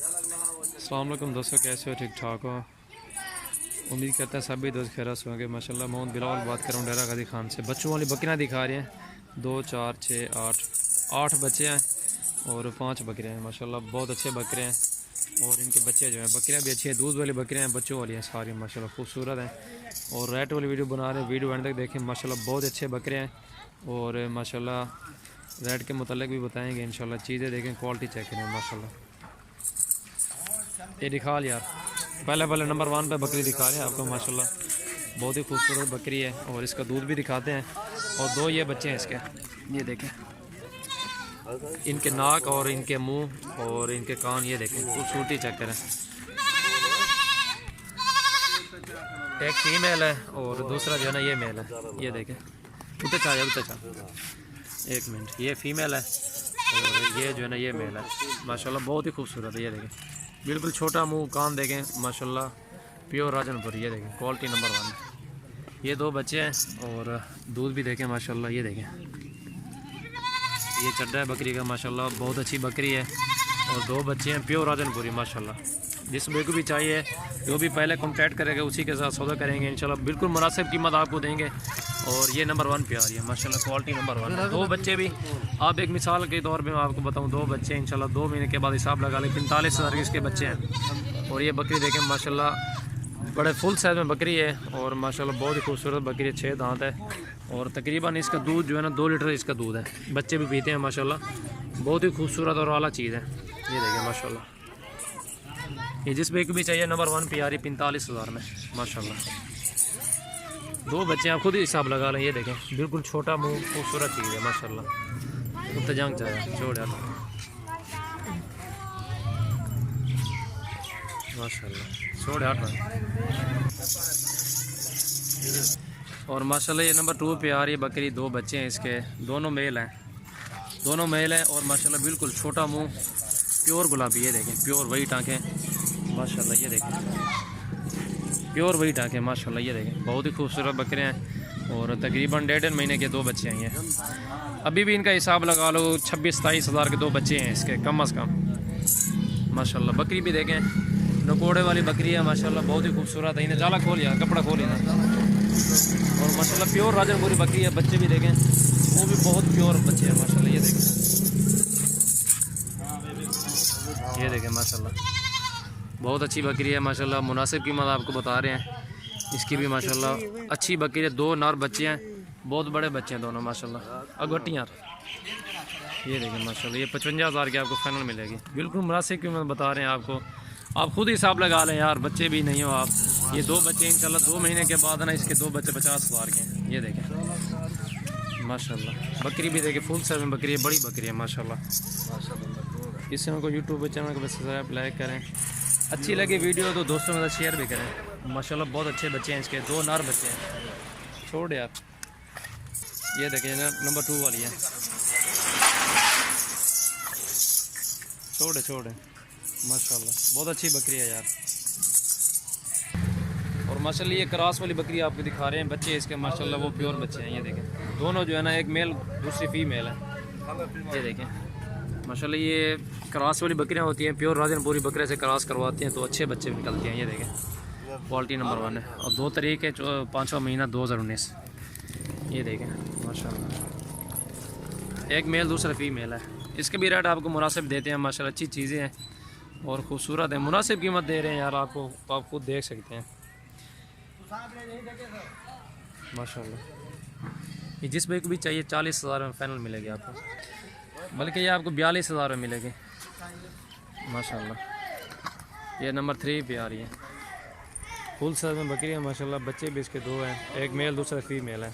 अस्सलाम वालेकुम दोस्तों, कैसे हो? ठीक ठाक हो? उम्मीद करता है सभी दोस्त खैरियत से होंगे। माशाल्लाह मोहम्मद बिलावल बात कर रहा हूँ डेरा गाजी खान से। बच्चों वाली बकरियाँ दिखा रहे हैं। 2 4 6 8 बच्चे हैं और 5 बकरियाँ हैं। माशाल्लाह बहुत अच्छे बकरे हैं और इनके बच्चे जो हैं, बकरियाँ भी अच्छी हैं। दूध वाली बकरियाँ हैं, बच्चों वाली हैं सारी। माशाल्लाह खूबसूरत हैं और रेट वाली वीडियो बना रहे हैं। वीडियो एंड तक देखें। माशाल्लाह बहुत अच्छे बकरे हैं और माशाल्लाह रेट के मुतालिक भी बताएँगे इंशाल्लाह। चीज़ें देखें, क्वालिटी चेक करें। माशाल्लाह ये दिखा यार, पहले नंबर 1 पे बकरी दिखा रहे हैं आपको। माशाल्लाह बहुत ही खूबसूरत बकरी है और इसका दूध भी दिखाते हैं। और 2 ये बच्चे हैं इसके, ये देखें इनके नाक और इनके मुंह और इनके कान, ये देखें खूबसूरती चेक करें। एक फीमेल है और दूसरा जो है ना ये मेल है। ये देखें, उतर चाह एक मिनट, ये फीमेल है और ये जो है ना ये मेल है। माशाल्लाह बहुत ही खूबसूरत है। ये देखें बिल्कुल छोटा मुंह, कान देखें माशाल्लाह प्योर राजनपुर। ये देखें क्वालिटी नंबर 1। ये 2 बच्चे हैं और दूध भी देखें माशाल्लाह। ये देखें ये चड्डा है बकरी का। माशाल्लाह बहुत अच्छी बकरी है और 2 बच्चे हैं प्योर राजनपुरी। माशाल्लाह जिस बे को भी चाहिए, जो भी पहले कॉन्टैक्ट करेगा उसी के साथ सौदा करेंगे इंशाल्लाह। बिल्कुल मुनासिब कीमत आपको देंगे और ये नंबर 1 पे आ रही है माशाल्लाह, क्वालिटी नंबर 1। 2 बच्चे भी आप एक मिसाल के तौर पे मैं आपको बताऊं, 2 बच्चे इंशाल्लाह 2 महीने के बाद हिसाब लगा लें 45,000 के इसके बच्चे हैं। और ये बकरी देखें माशाल्लाह बड़े फुल साइज़ में बकरी है और माशाल्लाह बहुत ही खूबसूरत बकरी है। 6 दांत है और तकरीबन इसका दूध जो है ना 2 लीटर इसका दूध है। बच्चे भी पीते हैं माशाल्लाह, बहुत ही खूबसूरत और आला चीज़ है। ये देखें माशाल्लाह, ये जिस बेक भी चाहिए नंबर 1 पे आ रही 45,000 में माशाल्लाह। 2 बच्चे आप खुद ही हिसाब लगा लें। ये देखें बिल्कुल छोटा मुंह, खूबसूरत चीज़ है माशाल्लाह। उतजंग चाहिए छोड़ यार माशाल्लाह, छोड़ यार। और माशाल्लाह ये नंबर 2 पे आ रही है बकरी। 2 बच्चे हैं इसके, दोनों मेल हैं और माशाल्लाह बिल्कुल छोटा मुंह, प्योर गुलाबी। ये देखें प्योर वही टाँकें माशाल्लाह। ये देखें प्योर वही टाँकें माशाल्लाह। ये देखें बहुत ही खूबसूरत बकरे हैं और तकरीबन 1.5 महीने के 2 बच्चे हैं। अभी भी इनका हिसाब लगा लो 26-27 हज़ार के 2 बच्चे हैं इसके कम अज़ कम माशाल्लाह। बकरी भी देखें नकोड़े वाली बकरी है माशाल्लाह, बहुत ही खूबसूरत है। इन्हें जाला खोल यार, कपड़ा खोल इन्हें। और माशाल्लाह प्योर राजनपुरी बकरी है। बच्चे भी देखें वो भी बहुत प्योर बच्चे हैं माशाल्लाह। ये देखें माशाल्लाह बहुत अच्छी बकरी है माशाल्लाह। मुनासिब कीमत आपको बता रहे हैं इसकी भी माशाल्लाह। अच्छी बकरी है। 2 नर बच्चे हैं, बहुत बड़े बच्चे हैं दोनों माशाल्लाह। अगोटियाँ ये देखें माशाल्लाह, ये 55,000 की आपको फाइनल मिलेगी। बिल्कुल मुनासिब कीमत बता रहे हैं आपको। आप खुद हिसाब लगा लें यार, बच्चे भी नहीं हो आप। ये 2 बच्चे इंशाल्लाह 2 महीने के बाद ना इसके 2 बच्चे 50,000 के हैं। ये देखें माशाल्लाह बकरी भी देखें फुल साइज में बकरी है, बड़ी बकरी है माशाल्लाह। इससे को यूट्यूब चैनल को सब्सक्राइब लाइक करें। अच्छी लगी वीडियो तो दोस्तों के साथ शेयर भी करें। माशाल्लाह बहुत अच्छे बच्चे हैं इसके, 2 नर बच्चे हैं। छोड़ यार, ये देखें नंबर 2 वाली है। छोड़े माशाल्लाह बहुत अच्छी बकरी है यार। और माशाल्लाह ये क्रॉस वाली बकरी आपको दिखा रहे हैं। बच्चे इसके माशाल्लाह वो प्योर बच्चे हैं। ये देखें दोनों जो है ना, एक मेल दूसरी फीमेल है। ये देखें माशाल्लाह ये क्रॉस वाली बकरियां होती हैं, प्योर राजनपुरी बकरे से क्रॉस करवाती हैं तो अच्छे बच्चे निकलते हैं। ये देखें क्वालिटी नंबर 1 है और 2 तारीख है 5वां महीना 2019। ये देखें माशाल्लाह एक मेल दूसरा फीमेल है। इसके भी रेट आपको मुनासिब देते हैं माशाल्लाह। अच्छी चीज़ें हैं और ख़ूबसूरत है, मुनासिब कीमत दे रहे हैं यार आपको, आप खुद देख सकते हैं माशाल्लाह। ये जिस बेक भी चाहिए 40,000 में फाइनल मिलेगी आपको, बल्कि ये आपको 42,000 में मिलेगी माशाल्लाह। ये नंबर 3 पे आ रही है, फुल साइज में बकरी है माशाल्लाह। बच्चे भी इसके 2 हैं, एक मेल दूसरा फीमेल है।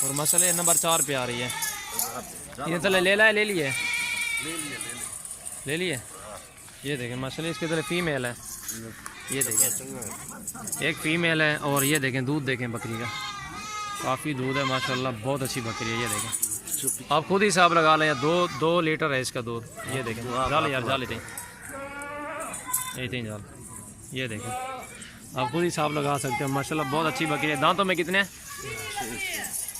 और माशाल्लाह ये नंबर 4 पे आ रही है। ये तो ले लिए ये देखें माशाल्लाह इसके तरह फीमेल है। ये देखें एक फीमेल है और ये देखें दूध देखें बकरी का, काफ़ी दूध है माशाल्लाह, बहुत अच्छी बकरी है। ये देखें आप खुद ही हिसाब लगा लें, 2 लीटर है इसका दूध। ये देखें जाल यार, जाल जाल। ये देखें आप खुद हिसाब लगा सकते हैं माशाल्लाह, बहुत अच्छी बकरी है। दांतों में कितने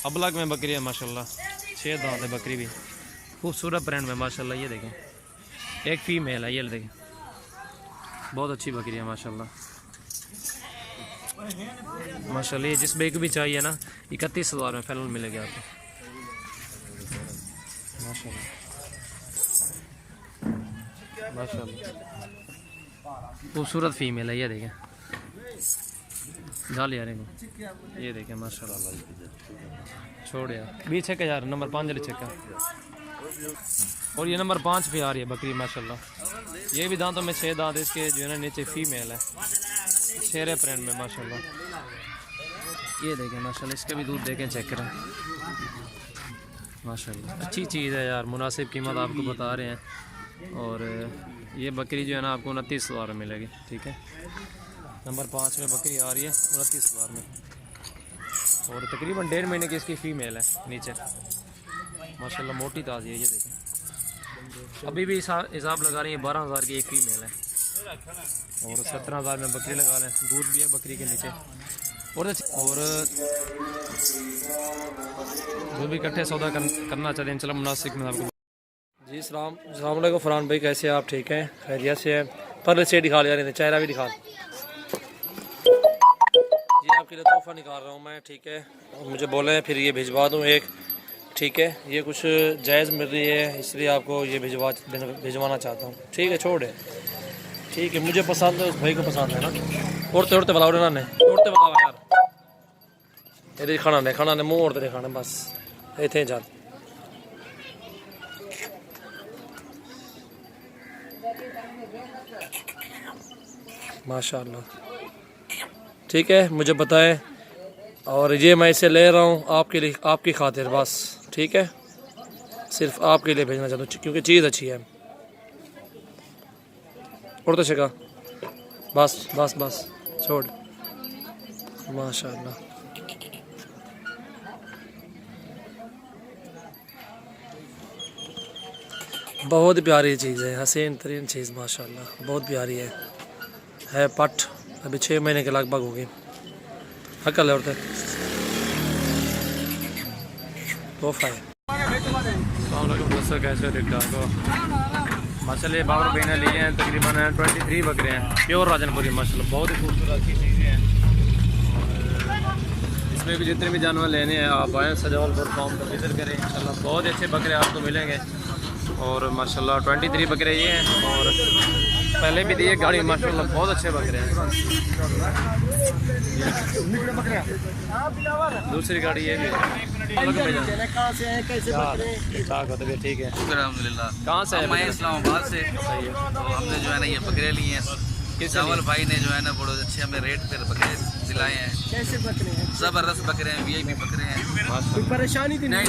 अबलग में बकरी है माशाल्लाह, 6 दांत है बकरी भी। खूबसूरत प्रिंट में माशाल्लाह। ये देखें एक फ़ीमेल है, ये देखें बहुत अच्छी बकरी है माशाल्लाह माशाल्लाह। ये जिस बेक भी चाहिए ना 31,000 में फाइनल मिलेगी आपको माशाल्लाह माशाल्लाह। खूबसूरत फीमेल है, ये देखें डाल यार इनको, ये देखें माशाल्लाह। छोड़ यार 20 चेक यार, नंबर 5 जल्दी चेक। और ये नंबर 5 पे आ रही है बकरी माशाल्लाह। ये भी दांतों में 6 दांत इसके जो है ना, नीचे फीमेल है, शेरे प्रिंट में माशाल्लाह। ये देखें माशाल्लाह, इसके भी दूध देखें चेक करें माशाल्लाह। अच्छी चीज़ है यार, मुनासिब कीमत आपको बता रहे हैं। और ये बकरी जो है ना आपको 29,000 में मिलेगी, ठीक है। नंबर 5 में बकरी आ रही है 29,000 में। और तकरीबन 1.5 महीने की इसकी फ़ीमेल है नीचे माशाल्लाह, मोटी ताज़ी है। ये देखें अभी भी हिसाब लगा रही है 12,000 की एक फ़ीमेल है। और 17,000 में बकरी लगा लें, दूध भी है बकरी के नीचे। और जो भी इकट्ठे सौदा करना चाहते हैं चलो मुनासिब में आपको। जी अस्सलाम वालेकुम फरहान भाई, कैसे हैं आप? ठीक हैं, खैरियत से हैं? पर से दिखा ले रहे थे, चेहरा भी दिखा जी। आपके लिए तोहफा निकाल रहा हूँ मैं, ठीक है। मुझे बोले फिर ये भिजवा दूँ एक, ठीक है। ये कुछ जायज़ मिल रही है इसलिए आपको ये भिजवाना चाहता हूँ, ठीक है। छोड़ है, ठीक है। मुझे पसंद है, उस भाई को पसंद है ना। उड़ते उड़ते बुलाओ ना, उड़ते बुलाओ यार। ये खाना ने मुँह उड़ते खाने बस इतने चल। माशाल्लाह, ठीक है। मुझे बताएं, और ये मैं इसे ले रहा हूँ आपके लिए, आपकी खातिर बस, ठीक है। सिर्फ आपके लिए भेजना चाहता हूँ क्योंकि चीज़ अच्छी है। और तो शिका बस बस बस छोड़। माशाल्लाह, बहुत प्यारी चीज़ है, हसीन तरीन चीज़ माशाल्लाह, बहुत प्यारी है पट। अभी 6 महीने के लगभग होगी, हकल है। और तोहफा है। दोस्तों कैसे ठीक ठाक हो माशाल्लाह। बाबर भाई ने लिए हैं तकरीबन 23 बकरे हैं, प्योर राजनपुरी माशाल्लाह, बहुत ही खूबसूरत अच्छी चीज़ें हैं। इसमें भी जितने भी जानवर लेने हैं आप आएँ सजावलपुर फार्म को विजिट करें इंशाल्लाह, बहुत अच्छे बकरे आपको मिलेंगे। और माशाल्लाह 23 बकरे ये हैं, और पहले भी दिए गाड़ी माशाल्लाह, बहुत अच्छे बकरे हैं। दूसरी गाड़ी ये भी है, ठीक है अल्हम्दुलिल्लाह। कहाँ से है? इस्लामाबाद से। सही है। तो हमने जो है ना ये बकरे लिए हैं, चावल भाई ने जो है ना बड़े अच्छे हमें रेट पर बकरे दिलाए हैं। कैसे बकरे हैं? ज़बरदस्त बकरे हैं, VIP बकरे हैं। कोई परेशानी तो नहीं?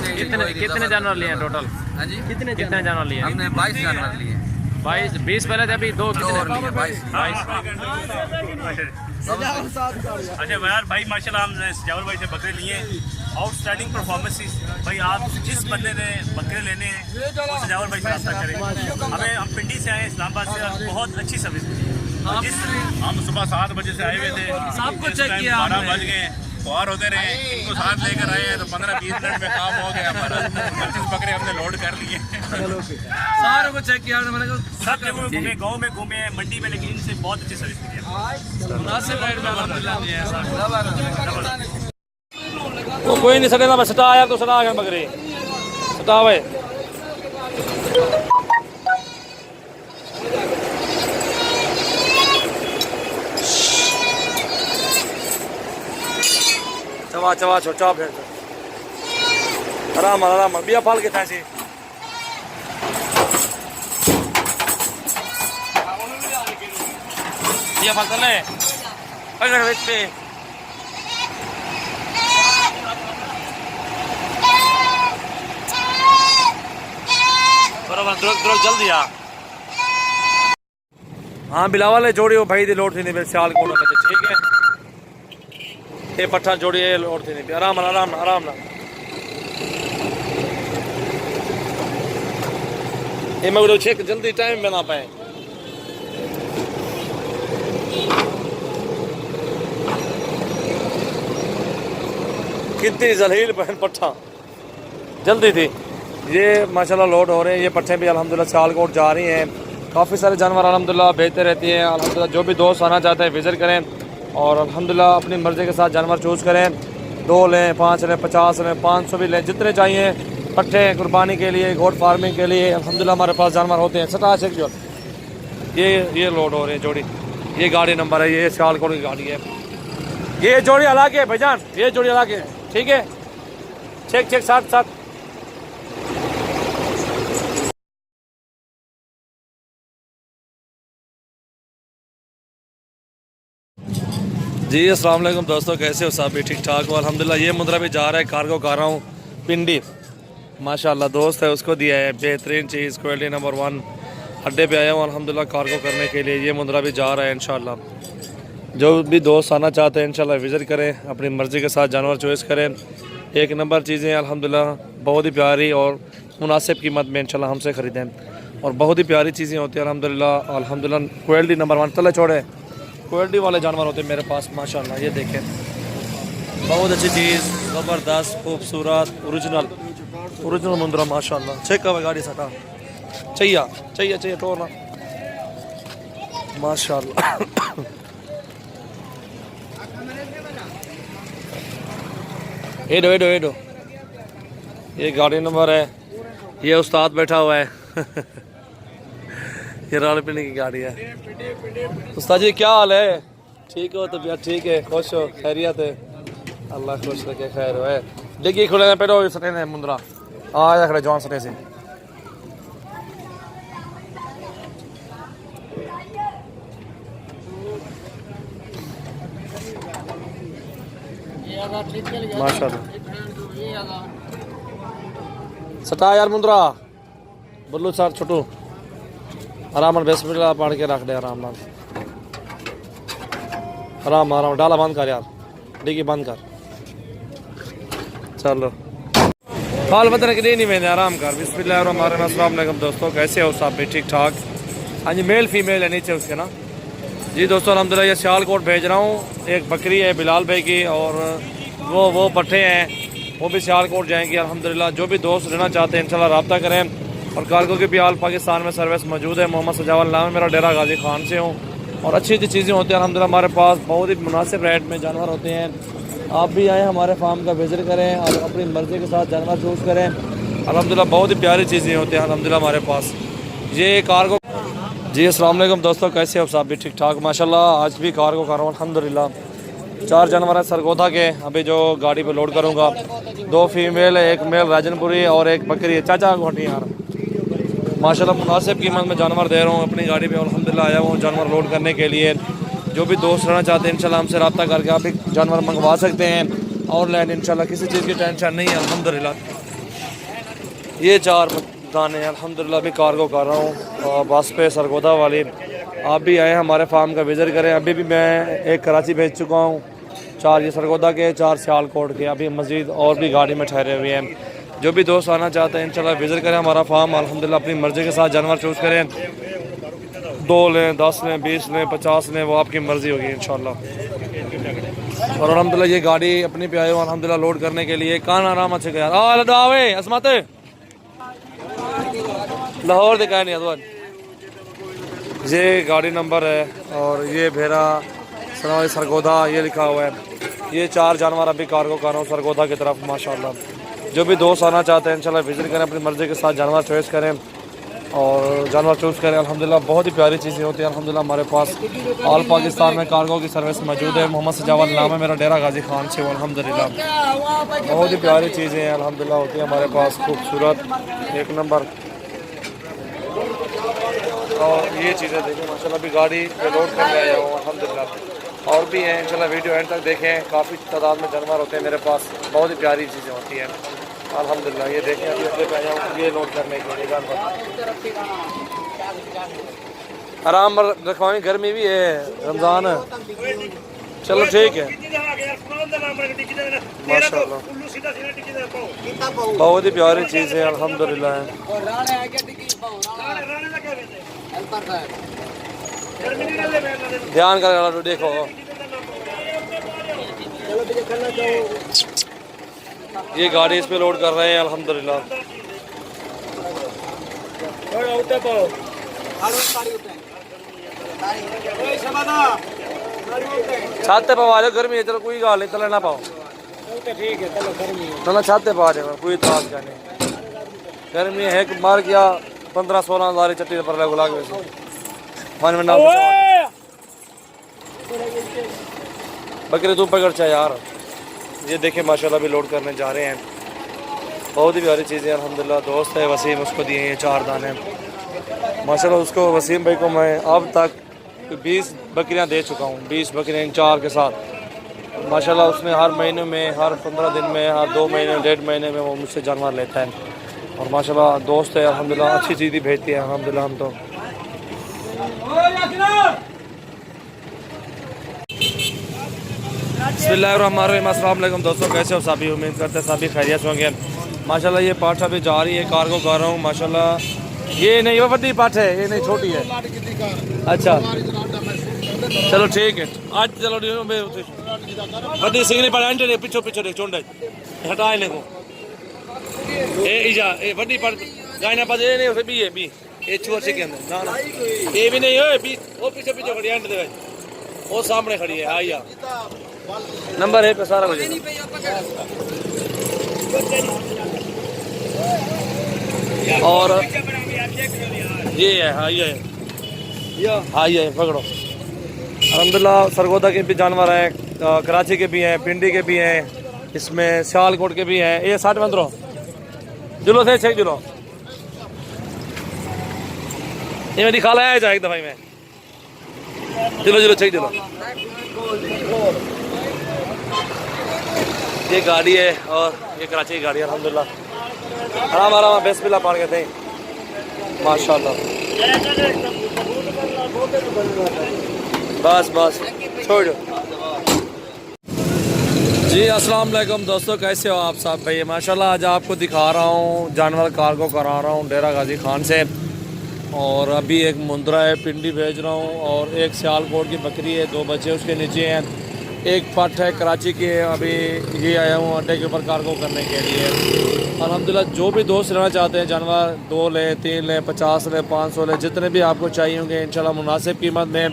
कितने जानवर लिए हैं टोटल? हाँ जी, कितने जानवर लिए हैं? हमने 22 जानवर लिए हैं। 20 पहले थे, अभी 2 और लिए 22। अच्छा यार भाई माशाल्लाह, हमने सजावल भाई से बकरे लिए। आउटस्टैंडिंग परफॉर्मेंस भाई। आप जिस बंदे ने बकरे लेने हैं वो सजावल भाई से रास्ता करें। हम पिंडी से आए, इस्लामाबाद से, बहुत अच्छी सर्विस मिली है। हम सुबह 7 बजे से आए हुए थे, सबको चेक किया 12 बज गए, और होते रहे। इनको साथ लेकर आए हैं तो 15-20 मिनट में काम हो गया हमारा। 25 बकरे हमने लोड कर लिए। सारों को चेक किया मैंने कहा सब जगह घूमे, गाँव में घूमे, मंडी में, लेकिन इनसे बहुत अच्छी सर्विस मिली है। मुनासिब रेट में अल्हम्दुलिल्लाह दिए हैं। तो कोई नहीं सटेगा, मैं सटा आया तो सटा आ गया बकरी सटा भाई। चवा चवा छोटा फिर आराम आराम बिया फाल के था बिया फाल चले अगर वेच पे बराबर द्रोक जल्दी आ। हाँ बिलावाले जोड़ी हो भाई दी लोड थी नहीं सियाल को ना, ठीक है। ये पट्ठा जोड़ी है लोड थी नहीं, आराम आराम आराम ना। ये मैं चेक जल्दी टाइम में ना पाए। कितनी जलील बहन पट्ठा जल्दी थी। ये माशाल्लाह लोड हो रहे हैं। ये पट्ठे भी अल्हम्दुलिल्लाह सियालकोट जा रही हैं। काफ़ी सारे जानवर अल्हम्दुलिल्लाह भेजते रहती हैं। अल्हम्दुलिल्लाह जो भी दोस्त आना चाहते हैं विज़िट करें और अल्हम्दुलिल्लाह अपनी मर्ज़ी के साथ जानवर चूज़ करें। 2 लें, 5 लें, 50 लें, 500 भी लें, जितने चाहिए। पट्ठे कुर्बानी के लिए, गोट फार्मिंग के लिए अल्हम्दुलिल्लाह हमारे पास जानवर होते हैं। सटा शेख जो ये लोड हो रहे हैं जोड़ी। ये गाड़ी नंबर है, ये सियालकोट की गाड़ी है। ये जोड़ी अलग है भाईजान, ये जोड़ी अलग है, ठीक है। चेक 7 जी। अस्सलाम वालेकुम दोस्तों, कैसे हो सब? भी ठीक ठाक हो अल्हम्दुलिल्लाह। ये मुद्रा भी जा रहा है, कार्गो कर रहा हूँ पिंडी। माशाल्लाह दोस्त है, उसको दिया है बेहतरीन चीज़, क्वालिटी नंबर 1। अड्डे पे आया हूँ अल्हम्दुलिल्लाह कार्गो करने के लिए। ये मुद्रा भी जा रहा है इंशाल्लाह। जो भी दोस्त आना चाहते हैं इंशाल्लाह विज़िट करें, अपनी मर्ज़ी के साथ जानवर चॉइस करें। एक नंबर चीज़ें अल्हम्दुलिल्लाह, बहुत ही प्यारी और मुनासिब कीमत में इंशाल्लाह हमसे ख़रीदें। और बहुत ही प्यारी चीज़ें होती हैं अल्हम्दुलिल्लाह। क्वालिटी नंबर 1 तले छोड़े, क्वालिटी वाले जानवर होते हैं मेरे पास माशाल्लाह। ये देखें, बहुत अच्छी चीज़, ज़बरदस्त, खूबसूरत, ओरिजिनल मुंद्रा माशाल्लाह। चेक कर गाड़ी सटा चाहिए तोड़ना माशाल्लाह। एडो ये गाड़ी नंबर है। ये उस्ताद बैठा हुआ है ये राल पिंडी की गाड़ी है। उस्ताद जी क्या हाल है? ठीक हो? तबीयत ठीक है? खुश हो? खैरियत है? अल्लाह खुश रखे, खैर है। देखिए खुले पेड़ो सटे ने मुंद्रा आ खड़े जवान सटे से। माशाल्लाह सटा यार मुंद्रा बोलो सर छोटू आराम बिस्मिल्लाह पढ़ के रख दे। आराम डाला बंद कर यार, डिग्गी बंद कर। चलो हाल बदल के नहीं मैंने आराम कर। बिस्मिल्लाहिर्रहमानिर्रहीम दोस्तों, कैसे हो सब? भी ठीक ठाक। हाँ जी, मेल फीमेल है नीचे उसके ना जी। दोस्तों अल्हम्दुलिल्लाह ये सियालकोट भेज रहा हूँ। एक बकरी है बिलाल भाई की और वो पट्ठे हैं, वो भी सियालकोट जाएंगे अल्हम्दुलिल्लाह। जो भी दोस्त लेना चाहते हैं इंशाल्लाह रब्ता करें। और कार्गो की भी आल पाकिस्तान में सर्विस मौजूद है। मोहम्मद सजावल नाम है मेरा, डेरा गाजी खान से हूँ। और अच्छी चीज़ें होती हैं अल्हम्दुलिल्लाह हमारे पास। बहुत ही मुनासिब रेट में जानवर होते हैं। आप भी आएँ हमारे फार्म का विज़िट करें और अपनी मर्ज़ी के साथ जानवर चूज़ करें। अल्हम्दुलिल्लाह बहुत ही प्यारी चीज़ें होती हैं अल्हम्दुलिल्लाह हमारे पास। ये कार्गो जी। अस्सलाम वालेकुम दोस्तों, कैसे हो सब? भी ठीक ठाक माशाल्लाह। आज भी कार्गो कर रहा हूँ अल्हम्दुलिल्लाह। 4 जानवर हैं सरगोधा के, अभी जो गाड़ी पे लोड करूँगा। 2 फीमेल है, 1 मेल राजनपुरी और 1 बकरी है। चाचा घोटी यार माशाल्लाह मुनासिब कीमत में जानवर दे रहा हूँ अपनी गाड़ी पे अल्हम्दुलिल्लाह। आया हूँ जानवर लोड करने के लिए। जो भी दोस्त रहना चाहते हैं इंशाल्लाह हमसे रब्ता करके आप भी जानवर मंगवा सकते हैं। और लैंड इंशाल्लाह किसी चीज़ की टेंशन नहीं है अल्हम्दुलिल्लाह। ये 4 दाने अल्हम्दुलिल्लाह भी कार्गो कर रहा हूँ बस पे सरगोधा वाली। आप भी आए हमारे फार्म का विज़िट करें। अभी भी मैं 1 कराची भेज चुका हूँ, 4 ये सरगोधा के, 4 सियालकोट के। अभी मज़ीद और भी गाड़ी में ठहरे हुए हैं। जो भी दोस्त आना चाहते हैं इंशाल्लाह विज़िट करें हमारा फार्म अल्हम्दुलिल्लाह। अपनी मर्ज़ी के साथ जानवर चूज़ करें। 2 लें, 10 लें, 20 लें, 50 लें, वो आपकी मर्ज़ी होगी इंशाल्लाह। और अल्हम्दुलिल्लाह ये गाड़ी अपनी पे आए हो अल्हम्दुलिल्लाह लोड करने के लिए। कान आराम अच्छे गया दावे असमत लाहौर दिखाया नहीं अदवान। ये गाड़ी नंबर है और ये भेरा सनवाई सरगोधा ये लिखा हुआ है। ये 4 जानवर अभी कार्गो कर रहा हूँ सरगोधा की तरफ माशाल्लाह। जो भी दोस्त आना चाहते हैं इंशाल्लाह विज़िट करें, अपनी मर्ज़ी के साथ जानवर चॉइस करें और जानवर चूज़ करें। अल्हम्दुलिल्लाह बहुत ही प्यारी चीज़ें होती हैं अल्हम्दुलिल्लाह हमारे पास। ऑल पाकिस्तान में कार्गो की सर्विस मौजूद है। मोहम्मद सजावल नाम है मेरा, डेरा गाजी खान से हूँ अल्हम्दुलिल्लाह। बहुत ही प्यारी चीज़ें अल्हम्दुलिल्लाह होती हैं हमारे पास, खूबसूरत 1 नंबर। और ये चीज़ें देखें माशाल्लाह भी गाड़ी पे लोड करने आया हूँ अल्हम्दुलिल्लाह। और भी हैं इंशाल्लाह, वीडियो एंड तक देखें। काफ़ी तादाद में जानवर होते हैं मेरे पास, बहुत ही प्यारी चीज़ें होती हैं अल्हम्दुलिल्लाह। ये देखें अभी अड्डे पे आया हूँ ये लोड करने के लिए जानवर। आराम रखवानी, गर्मी भी है, रमज़ान है। चलो ठीक है माशाल्लाह। बहुत ही प्यारी चीज़ है अल्हम्दुलिल्लाह। ध्यान कर देखो ये गाड़ी इस पे लोड कर रहे हैं अल्हम्दुलिल्लाह। छाते पवा जाओ, गर्मी है, चलो कोई गल नहीं, तले ना पाओ। ठीक है चलो गर्मी है। ना छाते पा जाएगा, कोई इतराज का नहीं। गर्मी है कि मार किया 15-16 हज़ार चट्टी पर गुला के मन में ना बकरे तू पकड़ चाहे यार। ये देखे माशाल्लाह भी लोड करने जा रहे हैं, बहुत ही प्यारी चीज़ें अल्हम्दुलिल्लाह। दोस्त है वसीम, उसको दिए हैं 4 दाने माशाल्लाह। उसको वसीम भाई को मैं अब तक 20 बकरियां दे चुका हूँ, 20 बकरियां इन 4 के साथ माशाल्लाह। उसने हर महीने में, हर 15 दिन में, हर 2 महीने 1.5 महीने में वो मुझसे जानवर लेता है। और माशाल्लाह दोस्त है अल्हम्दुलिल्लाह, अच्छी चीज़ ही भेजती है अल्हम्दुलिल्लाह। हम तो बिस्मिल्लाहिर्रहमानिर्रहीम, अस्सलाम वालेकुम दोस्तों, कैसे हो सभी? उम्मीद करते हैं सभी खैरियत से होंगे माशाल्लाह। ये पाठ अभी जा रही है, कार्गो कर रहा हूँ माशाल्लाह। ये नहीं वो बड़ी पाठ है, ये नहीं छोटी है। अच्छा चलो ठीक है, आज चलो बड़ी सिंगली पर पीछो पीछो देख चोंडे हटाए ले को ए इजा ए बड़ी पर गायना पर ये नहीं उसे भी है बी ये छुआ से के अंदर ना ना ये भी नहीं है बी वो पीछे पीछे खड़ी एंड दे वो सामने खड़ी है। आइया नंबर है पे सारा कुछ और ये है। हाँ ये है पकड़ो। अल्हम्दुलिल्लाह सरगोदा के भी जानवर हैं, कराची के भी हैं, पिंडी के भी हैं, इसमें सियालकोट के भी हैं। ये 60-15 जुलो थे 6 जुलो ये मेरी खाला आया जाए एक दफा में जुलो जुलो 6 जुलो। ये गाड़ी है और ये कराची की गाड़ी है अल्हम्दुलिल्लाह। आराम आराम बिस्मिल्लाह पान के थे माशाल्लाह। बस बस छोड़ जी। अस्सलाम वालेकुम दोस्तों, कैसे हो आप सब? भाई माशाल्लाह आज आपको दिखा रहा हूँ, जानवर कार्गो करा रहा हूँ डेरा गाजी खान से। और अभी एक मुंद्रा है पिंडी भेज रहा हूँ और एक सियालकोट की बकरी है, 2 बच्चे उसके नीचे हैं, एक पट है कराची की। अभी ये आया हूँ अड्डे के ऊपर कार्गो करने के लिए अल्हम्दुलिल्लाह। जो भी दोस्त लेना चाहते हैं जानवर, 2 लें, 3 लें, 50 लें, 500 लें, जितने भी आपको चाहिए होंगे इंशाल्लाह मुनासिब कीमत में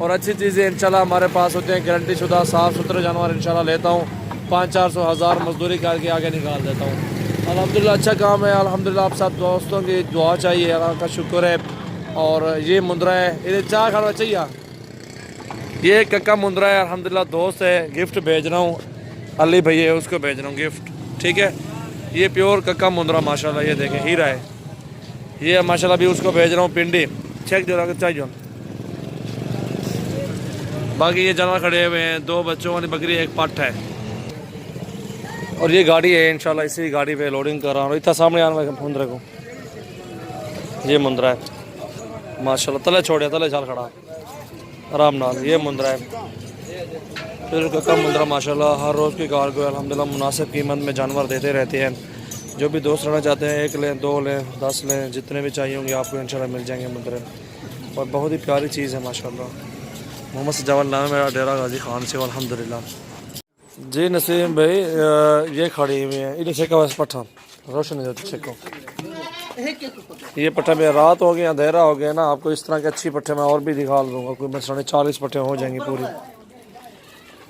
और अच्छी चीज़ें इंशाल्लाह हमारे पास होते हैं। गारंटी शुदा साफ़ सुथरे जानवर इंशाल्लाह लेता हूँ। 500-400 हज़ार मजदूरी करके आगे निकाल देता हूँ अल्हम्दुलिल्लाह। अच्छा काम है अल्हम्दुलिल्लाह। आप सब दोस्तों की दुआ चाहिए, अल्लाह का शुक्र है। और ये मुंद्रा है, ये 4 खाना चाहिए। ये कक्का मुंद्रा है अल्हम्दुलिल्लाह, दोस्त है, गिफ्ट भेज रहा हूँ। अली भैया है उसको भेज रहा हूँ गिफ्ट, ठीक है। ये प्योर कक्का मुंद्रा माशाल्लाह, ये देखें हीरा है ये माशाल्लाह। भी उसको भेज रहा हूँ पिंडी, चेक जो चाहिए। बाकी ये जानवर खड़े हुए हैं, 2 बच्चों वाली बकरी, एक पट है। और ये गाड़ी है इंशाल्लाह, इसी गाड़ी पे लोडिंग कर रहा हूँ। इतना सामने आना मुंद्रे को, ये मुंद्रा है माशाल्लाह। तले छोड़े तले चाल खड़ा आराम नाल, ये मुंद्रा है फिर कक्का मुंद्रा माशाल्लाह। हर रोज़ की कार को अल्हम्दुलिल्लाह मुनासिब कीमत में जानवर देते रहते हैं। जो भी दोस्त रहना चाहते हैं 1 लें, 2 लें, 10 लें, जितने भी चाहिए होंगे आपको इंशाल्लाह मिल जाएंगे मुंद्रे। और बहुत ही प्यारी चीज़ है माशाल्लाह। मोहम्मद सजावल नाम है मेरा, डेरा गाजी खान से अल्हम्दुलिल्लाह। जी नसीम भाई ये खड़ी हुई है, इन्हें चेका बस पट्ठा रोशन है चेको। ये पट्ठा में रात हो गई, अंधेरा हो गया ना, आपको इस तरह के अच्छी पट्ठे मैं और भी दिखा दूँगा। कोई मसरानी 40 पट्ठे हो जाएंगी पूरी,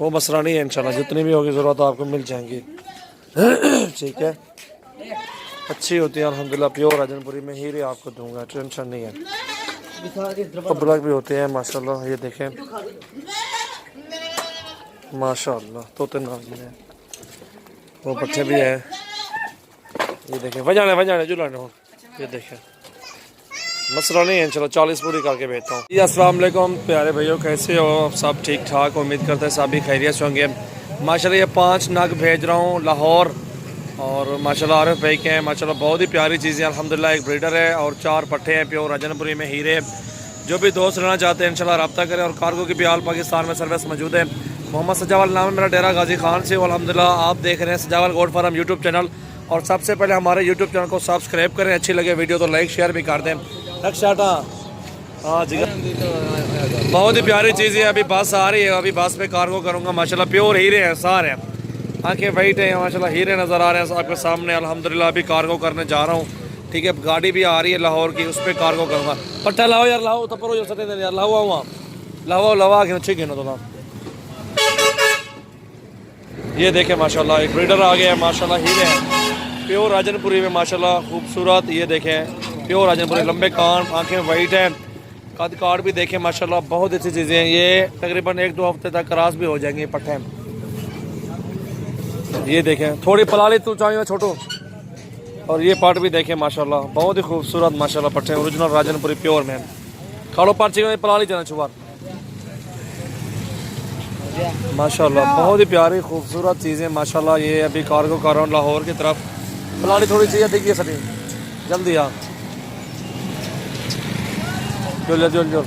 वो मसरानी है इंशाल्लाह। जितनी भी होगी ज़रूरत आपको मिल जाएंगी, ठीक है। अच्छी होती है अल्हम्दुलिल्लाह, प्योर राजनपुरी में हीरे आपको दूँगा, टेंशन नहीं है। ब्लैक भी होते हैं माशाल्लाह। ये देखें माशाल्लाह, तोते नाज़ हैं, वो पट्टे भी है। ये देखें वजाने जुलाने हो, ये देखें मसला नहीं है इंशाल्लाह। 40 पूरी करके भेजता हूँ। जी अस्सलाम वालेकुम प्यारे भाइयों, कैसे हो आप सब? ठीक ठाक, उम्मीद करते हैं सभी खैरियत से होंगे माशाल्लाह। ये 5 नग भेज रहा हूँ लाहौर और माशाल्लाह आरिफ भाई के हैं माशाल्लाह। बहुत ही प्यारी चीज़ें अल्हम्दुलिल्लाह। एक ब्रीडर है और 4 पट्टे हैं प्योर राजनपुरी में हीरे। जो भी दोस्त रहना चाहते हैं इंशाल्लाह रब्ता करें। और कार्गो की भी आल पाकिस्तान में सर्विस मौजूद है। मोहम्मद सजावल नाम है मेरा, डेरा गाजी खान से अल्हम्दुलिल्लाह। आप देख रहे हैं सजावल गोट फार्म यूट्यूब चैनल। और सबसे पहले हमारे यूट्यूब चैनल को सब्सक्राइब करें, अच्छी लगे वीडियो तो लाइक शेयर भी कर दें। हाँ जी, बहुत ही प्यारी चीज़ है। अभी बस आ रही है, अभी बस पे कार्गो करूँगा माशाल्लाह। प्योर हीरे हैं सारे, आंखें वाइट हैं माशाल्लाह, हीरे नज़र आ रहे हैं आपके सामने अल्हम्दुलिल्लाह। अभी कार्गो करने जा रहा हूँ ठीक है। गाड़ी भी आ रही है लाहौर की, उस पर कार्गो करूँगा। पट्टा लाओ यार, लाओ तो परो जो सते यार, लाओ आओ वहाँ, लाओ लवा के अच्छी गिनो तो ना। ये देखे माशाल्लाह एक ब्रीडर आ गया है माशाल्लाह, हीरे हैं प्योर राजनपुरी में माशाल्लाह, खूबसूरत। ये देखें प्योर राजनपुरी, लंबे कान, आंखें वाइट हैं, कद काट भी देखें माशाल्लाह, बहुत अच्छी चीज़ें हैं। ये तकरीबन 1-2 हफ्ते तक क्रॉस भी हो जाएंगे पट्टे। ये देखें थोड़ी पलाली तू चाहिए छोटू। और ये पार्ट भी देखें माशाल्लाह, बहुत ही खूबसूरत माशाल्लाह पट्टे, ओरिजिनल राजनपुरी प्योर में। खाड़ो पर्ची में पलाली चना छुआ माशाल्लाह, बहुत ही प्यारी खूबसूरत चीज़ें माशाल्लाह। ये अभी कार्गो कर रहा हूँ लाहौर की तरफ। पलाली थोड़ी चाहिए, देखिए सटी जल्दी आ, जो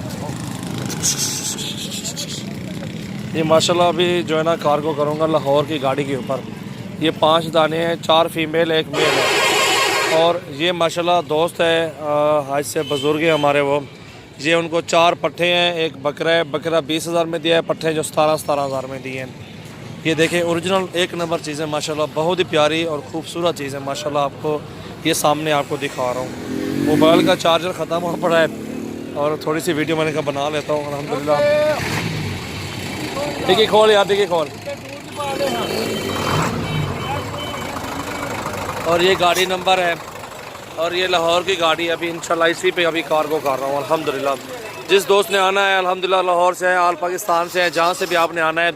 ये माशाल्लाह अभी जो है ना कार्गो करूँगा लाहौर की गाड़ी के ऊपर। ये 5 दाने हैं, 4 फीमेल 1 मेल है। और ये माशाल्लाह दोस्त है आज से बुज़ुर्ग है हमारे, वो ये उनको 4 पट्ठे हैं, 1 बकरा है। बकरा 20,000 में दिया है, पट्ठे जो 17,000 में दिए हैं। ये देखें ओरिजिनल 1 नंबर चीज़ें माशाल्लाह, बहुत ही प्यारी और ख़ूबसूरत चीज़ है माशाल्लाह। आपको ये सामने आपको दिखा रहा हूँ। मोबाइल का चार्जर ख़त्म हो पड़ा है और थोड़ी सी वीडियो मैंने कहा बना लेता हूँ अल्हम्दुलिल्लाह। देखिए खोल यार, देखिए खोल। और ये गाड़ी नंबर है और ये लाहौर की गाड़ी अभी इंशाल्लाह इसी पे अभी कार्गो कर रहा हूँ अल्हम्दुलिल्लाह। जिस दोस्त ने आना है अल्हम्दुलिल्लाह, लाहौर से है, आल पाकिस्तान से है, जहाँ से भी आपने आना है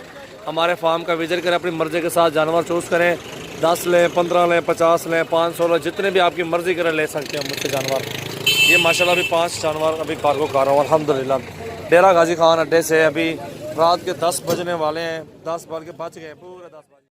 हमारे फार्म का विजिट करें, अपनी मर्ज़ी के साथ जानवर चूज़ करें। 10 लें, 15 लें, 50 लें, 500 लें, जितने भी आपकी मर्ज़ी करें ले सकते हैं मुझसे जानवर। ये माशाल्लाह अभी 5 जानवर अभी कार्गो कर रहा हूँ अल्हम्दुलिल्लाह। डेरा गाजी खान अड्डे से अभी रात के 10 बजने वाले हैं, 10 बज के बच गए।